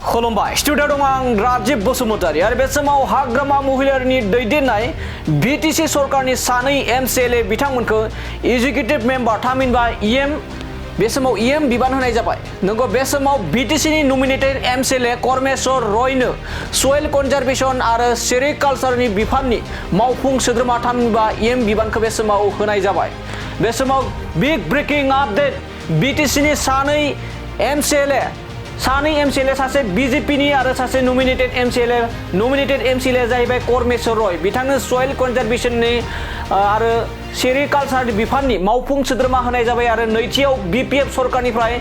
खुलुमबाय स्टुडिअ दं आं राजीब बसुमतारी आरो बे समाव हाग्रामा महिलारिनि दैदेननाय बीटीसी सरकारनि सानै एमसीएलए बिथांमोनखौ एग्जीक्यूटिव मेम्बार थामहिनबा ईएम बे समाव ईएम बिबान होनाय जाबाय। नंगौ बे समाव बीटीसीनि नमिनेटेड एमसीएलए करमेश्वर रयनो सयल कनजारभेशन आरो सेरिकालचारनि बिफाननि मावफुं सोद्रोमा थामहिनबा ईएम बिबानखौ बे समाव होनाय जाबाय। बे समाव बिग ब्रेकिं आपडेट बीटीसीनि सानै एमसीएलए सासे बीजेपीनि आरो सासे नमिनेटेड एमसीएलए जाहैबाय करमेश्वर रय बिथांनो सयल कनजारभेशननि आरो सेरिकालचार बिफाननि मावफुं सोद्रोमा होनाय जाबाय आरो नैथियाव बीपीएफ सरकारनिफ्राय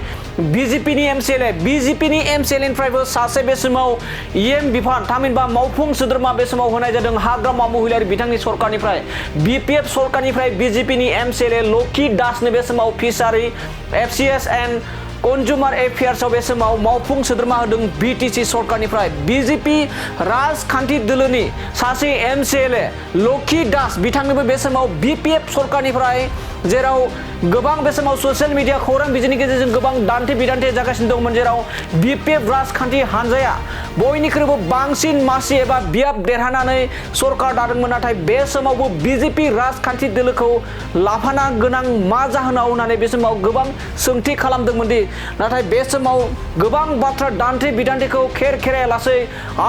बीजेपीनि एमसीएलएनिफ्रायबो सासे बे समाव ईएम बिफान थामहिनबा मावफुं सोद्रोमा बे समाव होनाय जादों हाग्रामा महिलारि बिथांनि सरकारनिफ्राय बीपीएफ सरकारनिफ्राय बीजेपीनि एमसीएलए लकी दासनो बे समाव फिसारि एफसीएस एन्ड कन्ज्युमार एफेयार्सआव बे समाव मावफुं सोद्रोमा होदों बीटीसी सरकारनिफ्राय बीजेपी राजखान्थि दोलोनि सासे एमसीएलए लकी दास बिथांनोबो बे समाव बीपीएफ सरकारनिफ्राय जेराव गोबां बे समाव ससियेल मिडिया खौरां बिजोंनि गेजेरजों गोबां दान्थे बिदान्थे जागासिनो दंमोन जेराव बीपीएफ राजखान्थि हानजाया बयनिख्रुइबो बांसिन मासि एबा बियाब देरहानानै सरकार दादोंमोन नाथाय बे समावबो बीजेपी राजखान्थि दोलोखौ लाफाना गोनां मा जाहोनाव होननानै बे समाव गोबां सोंथि खालामदोंमोन दि नाथाय बे समाव गोबां बाथ्रा दान्थे बिदान्थेखौ खेरायालासै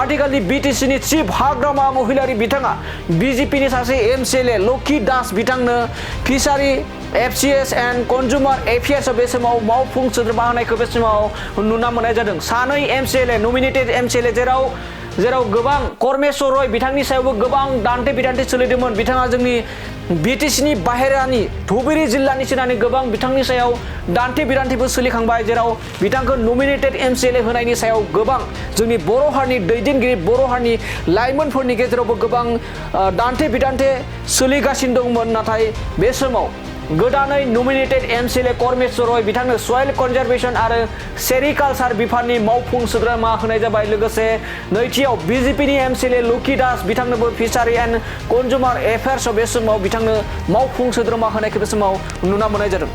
आथिखालनि बीटीसीनि चिफ हाग्रामा महिलारि बिथाङा बीजेपीनि सासे एमसीएलए लकी दास बिथांनो fishery FCS and consumer affairs बे समाव मावफुं सोद्रोमा होनायखौ बे समाव नुना मोननाय जादों। सानै एमसीएलए नमिनेटेड एमसीएलए जेराव गोबां करमेश्वर रय बिथांनि सायावबो गोबां दान्थे बिदान्थे सोलिदोंमोन। बिथाङा जोंनि बीटीसीनि बाहेरानि धुबुरी जिल्लानि होननानै गोबां बिथांनि सायाव दान्थे बिदान्थेबो सोलिखांबाय जेराव बिथांखौ नमिनेटेड एमसीएलए होनायनि सायाव गोबां जोंनि बर' हारिनि दैदेनगिरि बर' हारिनि लाइमोनफोरनि गेजेरावबो गोबां दान्थे बिदान्थे सोलिगासिनो दंमोन नाथाय बे समाव गोदानै नमिनेटेड एमसीएलए करमेश्वर रय बिथांनो सयल कनजारभेशन आरो सेरिकालचार बिफाननि मावफुं सोद्रोमा होनाय जाबाय। लोगोसे नैथियाव बीजेपीनि एमसीएलए lucky Das बिथांनोबो fishery and consumer एफेयार्सआव बे समाव बिथांनो मावफुं सोद्रोमा होनायखौ बे समाव नुना मोननाय जादों।